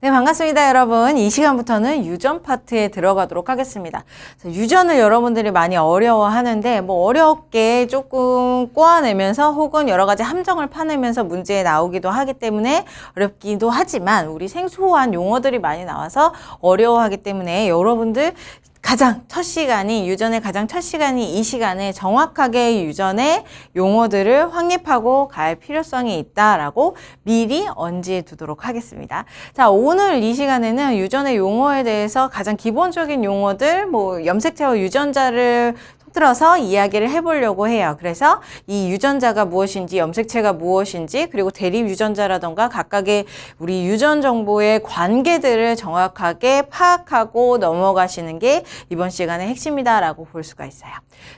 네, 반갑습니다, 여러분. 이 시간부터는 유전 파트에 들어가도록 하겠습니다. 유전을 여러분들이 많이 어려워하는데, 어렵게 조금 꼬아내면서 혹은 여러 가지 함정을 파내면서 문제에 나오기도 하기 때문에 어렵기도 하지만, 우리 생소한 용어들이 많이 나와서 어려워하기 때문에 여러분들 가장 첫 시간이, 유전의 가장 첫 시간이 이 시간에 정확하게 유전의 용어들을 확립하고 갈 필요성이 있다라고 미리 언지해 두도록 하겠습니다. 자, 오늘 이 시간에는 유전의 용어에 대해서 가장 기본적인 용어들, 염색체와 유전자를 틀어서 이야기를 해보려고 해요. 그래서 이 유전자가 무엇인지, 염색체가 무엇인지, 그리고 대립 유전자라던가 각각의 우리 유전 정보의 관계들을 정확하게 파악하고 넘어가시는 게 이번 시간의 핵심이다라고 볼 수가 있어요.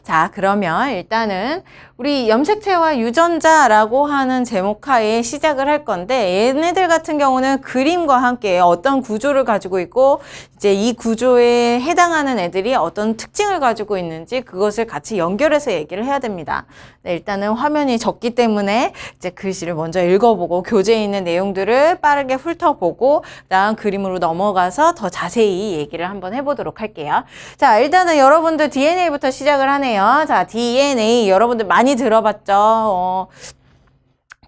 자, 그러면 일단은 우리 염색체와 유전자라고 하는 제목 하에 시작을 할 건데, 얘네들 같은 경우는 그림과 함께 어떤 구조를 가지고 있고, 이제 이 구조에 해당하는 애들이 어떤 특징을 가지고 있는지 그것을 같이 연결해서 얘기를 해야 됩니다. 네, 일단은 화면이 적기 때문에 이제 글씨를 먼저 읽어보고 교재에 있는 내용들을 빠르게 훑어보고 그다음 그림으로 넘어가서 더 자세히 얘기를 한번 해보도록 할게요. 자, 일단은 여러분들 DNA부터 시작을 하네요. 자, DNA 여러분들 많이 들어봤죠?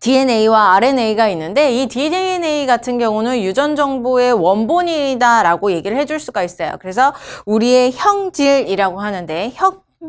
DNA와 RNA가 있는데 이 DNA 같은 경우는 유전 정보의 원본이다라고 얘기를 해줄 수가 있어요. 그래서 우리의 형질이라고 하는데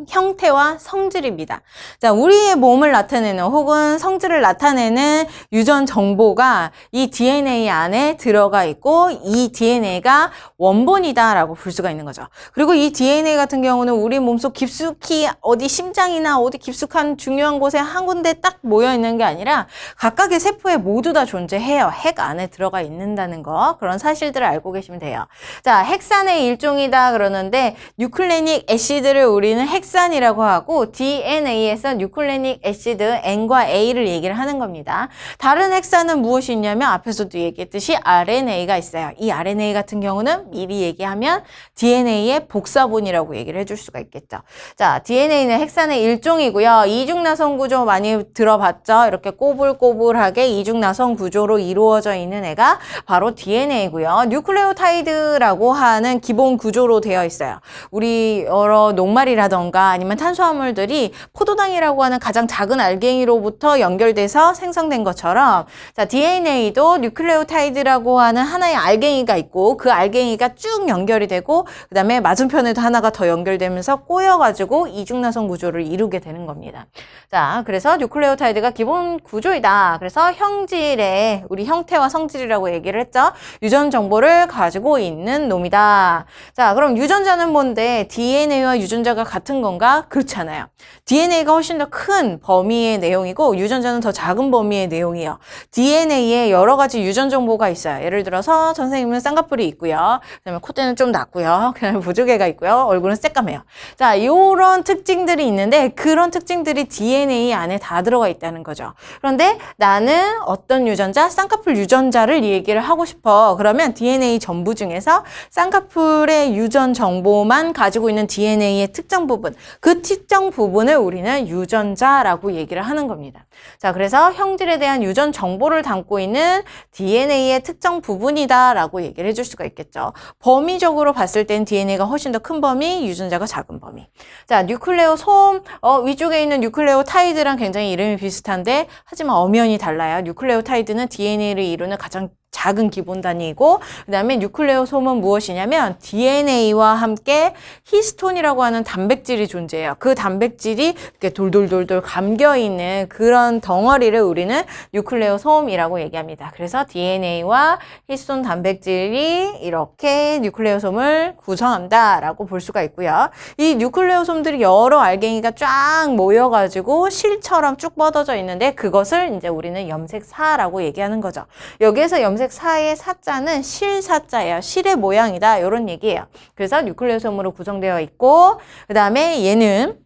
형태와 성질입니다. 자, 우리의 몸을 나타내는 혹은 성질을 나타내는 유전 정보가 이 DNA 안에 들어가 있고 이 DNA가 원본이다라고 볼 수가 있는 거죠. 그리고 이 DNA 같은 경우는 우리 몸속 깊숙이 어디 심장이나 어디 깊숙한 중요한 곳에 한 군데 딱 모여 있는 게 아니라 각각의 세포에 모두 다 존재해요. 핵 안에 들어가 있는다는 거, 그런 사실들을 알고 계시면 돼요. 자, 핵산의 일종이다 그러는데 뉴클레닉 애시드를 우리는 핵산이라고 하고 DNA에서 뉴클레닉 애시드 N과 A를 얘기를 하는 겁니다. 다른 핵산은 무엇이 있냐면 앞에서도 얘기했듯이 RNA가 있어요. 이 RNA 같은 경우는 미리 얘기하면 DNA의 복사본이라고 얘기를 해줄 수가 있겠죠. 자, DNA는 핵산의 일종이고요. 이중나선 구조 많이 들어봤죠? 이렇게 꼬불꼬불하게 이중나선 구조로 이루어져 있는 애가 바로 DNA고요. 뉴클레오타이드라고 하는 기본 구조로 되어 있어요. 우리 여러 녹말이라던가 아니면 탄수화물들이 포도당이라고 하는 가장 작은 알갱이로부터 연결돼서 생성된 것처럼, 자, DNA도 뉴클레오타이드라고 하는 하나의 알갱이가 있고 그 알갱이가 쭉 연결이 되고 그 다음에 맞은편에도 하나가 더 연결되면서 꼬여가지고 이중나선 구조를 이루게 되는 겁니다. 자, 그래서 뉴클레오타이드가 기본 구조이다. 그래서 형질의 우리 형태와 성질이라고 얘기를 했죠. 유전 정보를 가지고 있는 놈이다. 자, 그럼 유전자는 뭔데 DNA와 유전자가 같은 건가? 그렇잖아요. DNA가 훨씬 더 큰 범위의 내용이고 유전자는 더 작은 범위의 내용이에요. DNA에 여러 가지 유전 정보가 있어요. 예를 들어서 선생님은 쌍꺼풀이 있고요. 그다음에 콧대는 좀 낮고요. 그다음에 보조개가 있고요. 얼굴은 새까매요. 자, 이런 특징들이 있는데 그런 특징들이 DNA 안에 다 들어가 있다는 거죠. 그런데 나는 어떤 유전자, 쌍꺼풀 유전자를 얘기를 하고 싶어. 그러면 DNA 전부 중에서 쌍꺼풀의 유전 정보만 가지고 있는 DNA의 특정 부분, 그 특정 부분을 우리는 유전자라고 얘기를 하는 겁니다. 자, 그래서 형질에 대한 유전 정보를 담고 있는 DNA의 특정 부분이다라고 얘기를 해줄 수가 있겠죠. 범위적으로 봤을 땐 DNA가 훨씬 더 큰 범위, 유전자가 작은 범위. 자, 뉴클레오솜, 위쪽에 있는 뉴클레오타이드랑 굉장히 이름이 비슷한데 하지만 엄연히 달라요. 뉴클레오타이드는 DNA를 이루는 가장 작은 기본 단위이고 그 다음에 뉴클레오솜은 무엇이냐면 DNA와 함께 히스톤이라고 하는 단백질이 존재해요. 그 단백질이 이렇게 돌돌돌돌 감겨있는 그런 덩어리를 우리는 뉴클레오솜이라고 얘기합니다. 그래서 DNA와 히스톤 단백질이 이렇게 뉴클레오솜을 구성한다라고 볼 수가 있고요. 이 뉴클레오솜들이 여러 알갱이가 쫙 모여가지고 실처럼 쭉 뻗어져 있는데 그것을 이제 우리는 염색사라고 얘기하는 거죠. 여기에서 염색사의 사자는 실사자예요. 실의 모양이다. 이런 얘기예요. 그래서 뉴클레오솜으로 구성되어 있고 그 다음에 얘는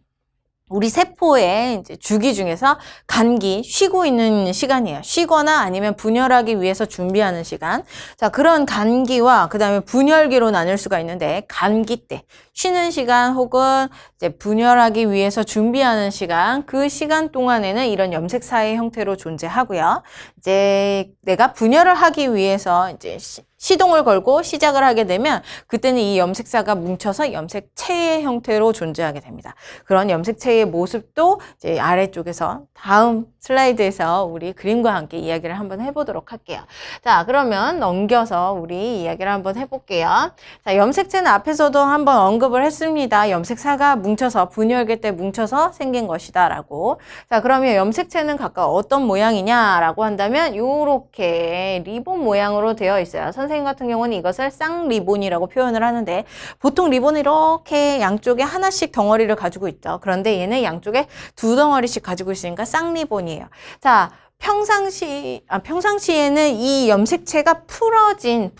우리 세포의 이제 주기 중에서 간기, 쉬고 있는 시간이에요. 쉬거나 아니면 분열하기 위해서 준비하는 시간. 자, 그런 간기와 그 다음에 분열기로 나눌 수가 있는데, 간기 때 쉬는 시간 혹은 이제 분열하기 위해서 준비하는 시간, 그 시간 동안에는 이런 염색사의 형태로 존재하고요. 이제 내가 분열을 하기 위해서 이제 시동을 걸고 시작을 하게 되면 그때는 이 염색사가 뭉쳐서 염색체의 형태로 존재하게 됩니다. 그런 염색체의 모습도 이제 아래쪽에서 다음 슬라이드에서 우리 그림과 함께 이야기를 한번 해보도록 할게요. 자, 그러면 넘겨서 우리 이야기를 한번 해볼게요. 자, 염색체는 앞에서도 한번 언급을 했습니다. 염색사가 뭉쳐서 분열계 때 뭉쳐서 생긴 것이다 라고. 자, 그러면 염색체는 각각 어떤 모양이냐라고 한다면 요렇게 리본 모양으로 되어 있어요. 선생님 같은 경우는 이것을 쌍리본이라고 표현을 하는데, 보통 리본은 이렇게 양쪽에 하나씩 덩어리를 가지고 있죠. 그런데 얘는 양쪽에 두 덩어리씩 가지고 있으니까 쌍리본이에요. 자, 평상시에는 이 염색체가 풀어진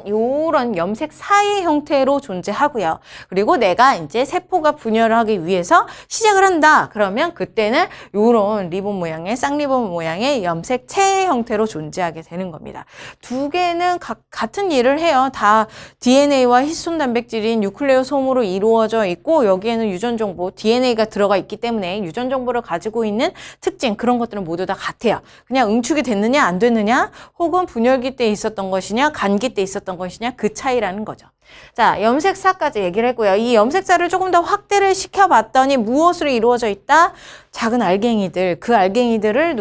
요런 염색사의 형태로 존재하고요. 그리고 내가 이제 세포가 분열을 하기 위해서 시작을 한다. 그러면 그때는 요런 리본 모양의 쌍리본 모양의 염색체의 형태로 존재하게 되는 겁니다. 두 개는 같은 일을 해요. 다 DNA와 히스톤 단백질인 뉴클레오솜으로 이루어져 있고, 여기에는 유전 정보, DNA가 들어가 있기 때문에 유전 정보를 가지고 있는 특징, 그런 것들은 모두 다 같아요. 그냥 응축이 됐느냐 안 됐느냐, 혹은 분열기 때 있었던 것이냐 간기 때 있었던 것이냐, 그 차이라는 거죠. 자, 염색사까지 얘기를 했고요. 이 염색사를 조금 더 확대를 시켜봤더니 무엇으로 이루어져 있다? 작은 알갱이들, 그 알갱이들을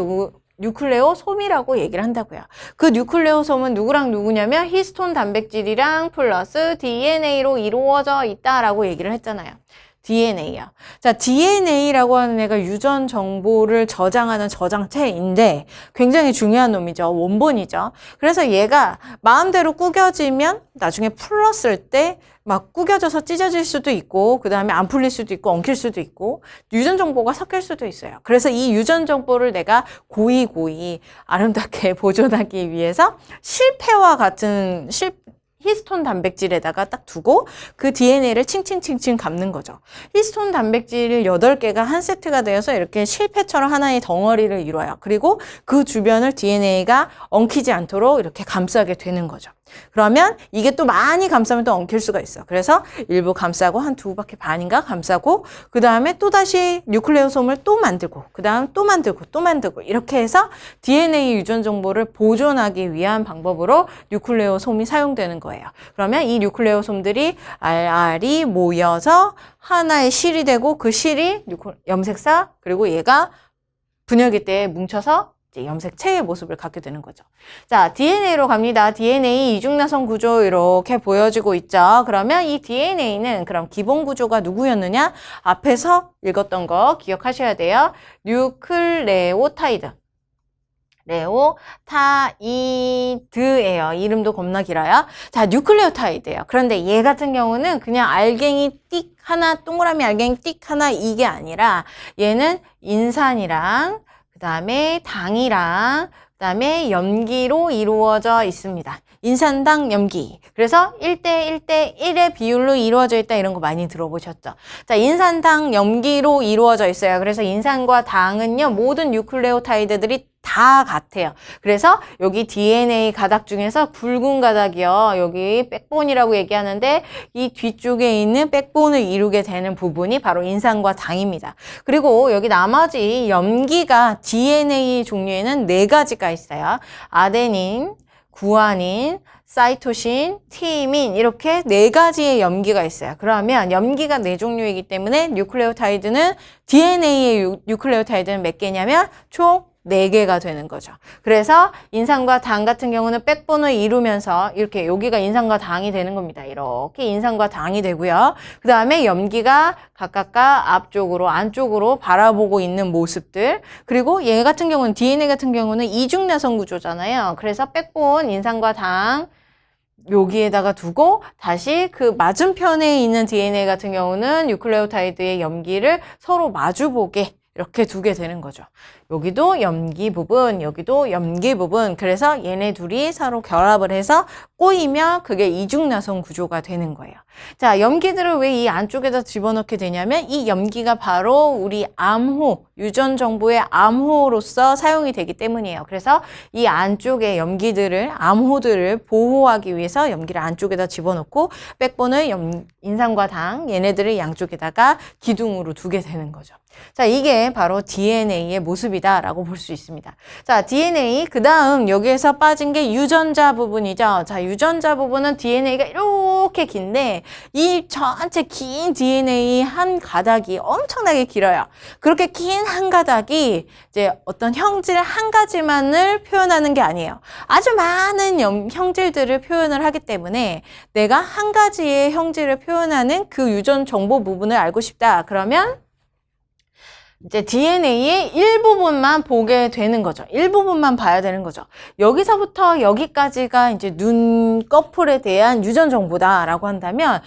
뉴클레오솜이라고 얘기를 한다고요. 그 뉴클레오솜은 누구랑 누구냐면 히스톤 단백질이랑 플러스 DNA로 이루어져 있다라고 얘기를 했잖아요. DNA요. 자, DNA라고 하는 애가 유전 정보를 저장하는 저장체인데 굉장히 중요한 놈이죠. 원본이죠. 그래서 얘가 마음대로 구겨지면 나중에 풀었을 때 막 구겨져서 찢어질 수도 있고, 그 다음에 안 풀릴 수도 있고, 엉킬 수도 있고, 유전 정보가 섞일 수도 있어요. 그래서 이 유전 정보를 내가 고이 아름답게 보존하기 위해서 실패와 같은 히스톤 단백질에다가 딱 두고 그 DNA를 칭칭칭칭 감는 거죠. 히스톤 단백질 8개가 한 세트가 되어서 이렇게 실패처럼 하나의 덩어리를 이뤄요. 그리고 그 주변을 DNA가 엉키지 않도록 이렇게 감싸게 되는 거죠. 그러면 이게 또 많이 감싸면 또 엉킬 수가 있어. 그래서 일부 감싸고 한 2바퀴 반인가 감싸고, 그 다음에 또다시 뉴클레오솜을 또 만들고, 그 다음 또 만들고 또 만들고, 이렇게 해서 DNA 유전 정보를 보존하기 위한 방법으로 뉴클레오솜이 사용되는 거예요. 그러면 이 뉴클레오솜들이 알알이 모여서 하나의 실이 되고, 그 실이 염색사, 그리고 얘가 분열기 때 뭉쳐서 염색체의 모습을 갖게 되는 거죠. 자, DNA로 갑니다. DNA 이중나선 구조 이렇게 보여지고 있죠. 그러면 이 DNA는 그럼 기본 구조가 누구였느냐? 앞에서 읽었던 거 기억하셔야 돼요. 뉴클레오타이드. 레오타이드예요. 이름도 겁나 길어요. 자, 뉴클레오타이드예요. 그런데 얘 같은 경우는 그냥 알갱이 띡 하나, 동그라미 알갱이 띡 하나, 이게 아니라 얘는 인산이랑 그 다음에 당이랑 그 다음에 염기로 이루어져 있습니다. 인산당 염기. 그래서 1대1의 비율로 이루어져 있다, 이런 거 많이 들어보셨죠? 자, 인산당 염기로 이루어져 있어요. 그래서 인산과 당은요, 모든 뉴클레오타이드들이 다 같아요. 그래서 여기 DNA 가닥 중에서 굵은 가닥이요, 여기 백본이라고 얘기하는데 이 뒤쪽에 있는 백본을 이루게 되는 부분이 바로 인산과 당입니다. 그리고 여기 나머지 염기가 DNA 종류에는 4가지가 있어요. 아데닌, 구아닌, 사이토신, 티민, 이렇게 4가지의 염기가 있어요. 그러면 염기가 4종류이기 때문에 뉴클레오타이드는, DNA의 뉴클레오타이드는 몇 개냐면 총 4개가 되는 거죠. 그래서 인산과 당 같은 경우는 백본을 이루면서 이렇게 여기가 인산과 당이 되는 겁니다. 이렇게 인산과 당이 되고요. 그 다음에 염기가 각각과 앞쪽으로, 안쪽으로 바라보고 있는 모습들. 그리고 얘 같은 경우는, DNA 같은 경우는 이중나선 구조잖아요. 그래서 백본, 인산과 당 여기에다가 두고 다시 그 맞은편에 있는 DNA 같은 경우는 뉴클레오타이드의 염기를 서로 마주보게 이렇게 두게 되는 거죠. 여기도 염기 부분, 여기도 염기 부분. 그래서 얘네 둘이 서로 결합을 해서 꼬이면 그게 이중나선 구조가 되는 거예요. 자, 염기들을 왜 이 안쪽에다 집어넣게 되냐면 이 염기가 바로 우리 암호, 유전 정보의 암호로서 사용이 되기 때문이에요. 그래서 이 안쪽에 염기들을, 암호들을 보호하기 위해서 염기를 안쪽에다 집어넣고 백본을 인삼과 당, 얘네들을 양쪽에다가 기둥으로 두게 되는 거죠. 자, 이게 바로 DNA의 모습이다라고 볼 수 있습니다. 자, DNA, 그 다음 여기에서 빠진 게 유전자 부분이죠. 자, 유전자 부분은 DNA가 이렇게 긴데 이 전체 긴 DNA 한 가닥이 엄청나게 길어요. 그렇게 긴 한 가닥이 이제 어떤 형질 한 가지만을 표현하는 게 아니에요. 아주 많은 형질들을 표현을 하기 때문에 내가 한 가지의 형질을 표현하는 그 유전 정보 부분을 알고 싶다. 그러면 이제 DNA의 일부분만 보게 되는 거죠. 일부분만 봐야 되는 거죠. 여기서부터 여기까지가 이제 눈꺼풀에 대한 유전 정보다라고 한다면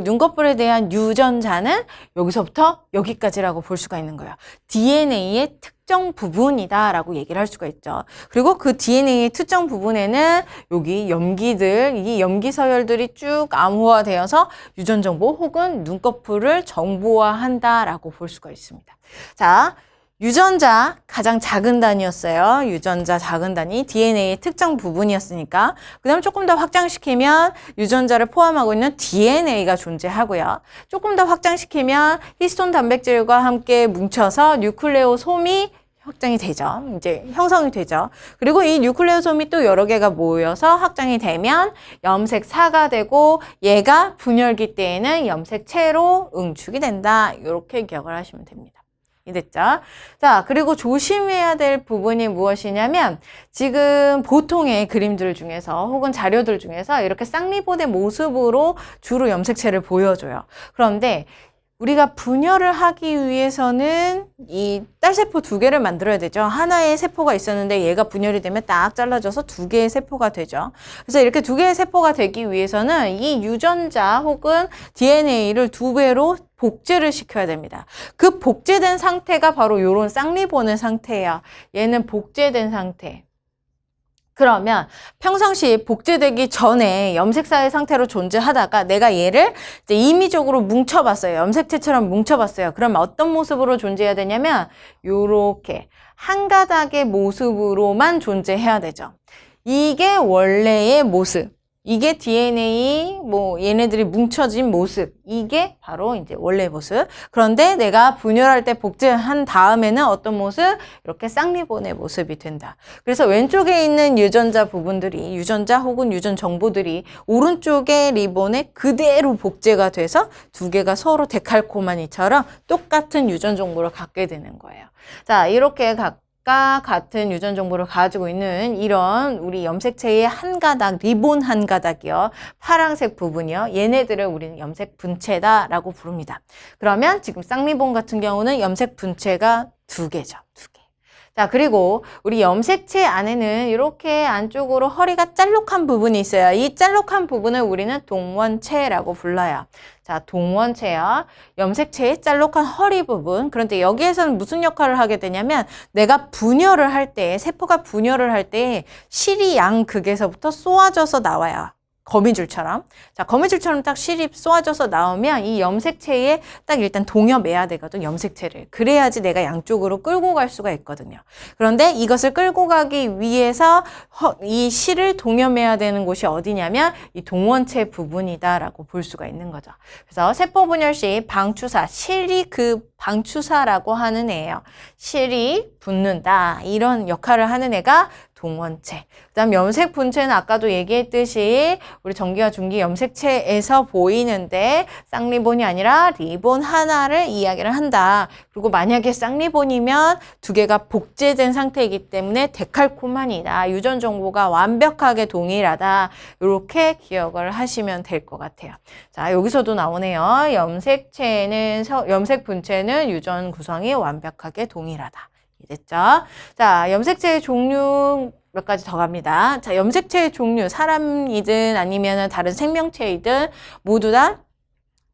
눈꺼풀에 대한 유전자는 여기서부터 여기까지라고 볼 수가 있는 거예요. DNA의 특정 부분이다라고 얘기를 할 수가 있죠. 그리고 그 DNA의 특정 부분에는 여기 염기들, 이 염기 서열들이 쭉 암호화되어서 유전 정보 혹은 눈꺼풀을 정보화한다라고 볼 수가 있습니다. 자, 유전자 가장 작은 단위였어요. 유전자 작은 단위, DNA의 특정 부분이었으니까. 그 다음 조금 더 확장시키면 유전자를 포함하고 있는 DNA가 존재하고요. 조금 더 확장시키면 히스톤 단백질과 함께 뭉쳐서 뉴클레오솜이 확장이 되죠. 이제 형성이 되죠. 그리고 이 뉴클레오솜이 또 여러 개가 모여서 확장이 되면 염색사가 되고 얘가 분열기 때에는 염색체로 응축이 된다. 이렇게 기억을 하시면 됩니다. 됐죠? 자, 그리고 조심해야 될 부분이 무엇이냐면 지금 보통의 그림들 중에서 혹은 자료들 중에서 이렇게 쌍리본의 모습으로 주로 염색체를 보여줘요. 그런데 우리가 분열을 하기 위해서는 이 딸세포 2개를 만들어야 되죠. 하나의 세포가 있었는데 얘가 분열이 되면 딱 잘라져서 2개의 세포가 되죠. 그래서 이렇게 2개의 세포가 되기 위해서는 이 유전자 혹은 DNA를 2배로 복제를 시켜야 됩니다. 그 복제된 상태가 바로 이런 쌍리본의 상태예요. 얘는 복제된 상태. 그러면 평상시 복제되기 전에 염색사의 상태로 존재하다가 내가 얘를 이제 임의적으로 뭉쳐봤어요. 염색체처럼 뭉쳐봤어요. 그러면 어떤 모습으로 존재해야 되냐면 요렇게 한 가닥의 모습으로만 존재해야 되죠. 이게 원래의 모습. 이게 DNA, 얘네들이 뭉쳐진 모습. 이게 바로 이제 원래의 모습. 그런데 내가 분열할 때 복제한 다음에는 어떤 모습? 이렇게 쌍리본의 모습이 된다. 그래서 왼쪽에 있는 유전자 부분들이, 유전자 혹은 유전 정보들이 오른쪽의 리본에 그대로 복제가 돼서 2개가 서로 데칼코마니처럼 똑같은 유전 정보를 갖게 되는 거예요. 자, 이렇게 같은 유전 정보를 가지고 있는 이런 우리 염색체의 한 가닥, 리본 한 가닥이요. 파란색 부분이요. 얘네들을 우리는 염색 분체다라고 부릅니다. 그러면 지금 쌍리본 같은 경우는 염색 분체가 2개죠. 2개. 자, 그리고 우리 염색체 안에는 이렇게 안쪽으로 허리가 짤록한 부분이 있어요. 이 짤록한 부분을 우리는 동원체라고 불러요. 자, 동원체요. 염색체의 짤록한 허리 부분. 그런데 여기에서는 무슨 역할을 하게 되냐면 내가 분열을 할 때, 세포가 분열을 할 때 실이 양극에서부터 쏘아져서 나와요. 거미줄처럼. 자, 거미줄처럼 딱 실이 쏘아져서 나오면 이 염색체에 딱 일단 동여매야 되거든, 염색체를. 그래야지 내가 양쪽으로 끌고 갈 수가 있거든요. 그런데 이것을 끌고 가기 위해서 이 실을 동여매야 되는 곳이 어디냐면 이 동원체 부분이다라고 볼 수가 있는 거죠. 그래서 세포 분열 시 방추사, 실이 그 방추사라고 하는 애예요. 실이 붙는다. 이런 역할을 하는 애가 동원체. 그 다음 염색 분체는 아까도 얘기했듯이 우리 전기와 중기 염색체에서 보이는데 쌍리본이 아니라 리본 하나를 이야기를 한다. 그리고 만약에 쌍리본이면 2개가 복제된 상태이기 때문에 데칼코마니다. 유전 정보가 완벽하게 동일하다. 이렇게 기억을 하시면 될 것 같아요. 자, 여기서도 나오네요. 염색 분체는 유전 구성이 완벽하게 동일하다. 됐죠? 자, 염색체의 종류 몇 가지 더 갑니다. 자, 염색체의 종류, 사람이든 아니면 다른 생명체이든 모두 다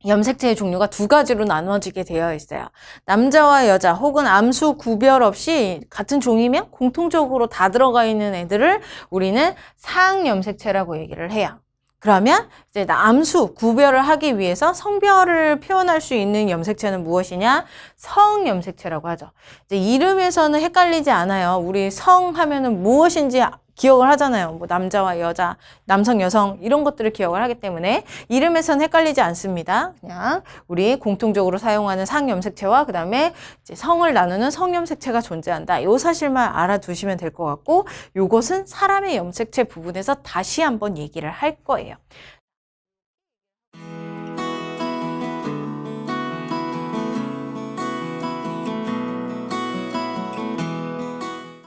염색체의 종류가 두 가지로 나눠지게 되어 있어요. 남자와 여자 혹은 암수 구별 없이 같은 종이면 공통적으로 다 들어가 있는 애들을 우리는 상염색체라고 얘기를 해요. 그러면 이제 암수 구별을 하기 위해서 성별을 표현할 수 있는 염색체는 무엇이냐? 성염색체라고 하죠. 이제 이름에서는 헷갈리지 않아요. 우리 성 하면은 무엇인지 기억을 하잖아요. 뭐 남자와 여자, 남성, 여성 이런 것들을 기억을 하기 때문에 이름에서는 헷갈리지 않습니다. 그냥 우리 공통적으로 사용하는 상염색체와 그 다음에 이제 성을 나누는 성염색체가 존재한다. 이 사실만 알아두시면 될 것 같고, 요것은 사람의 염색체 부분에서 다시 한번 얘기를 할 거예요.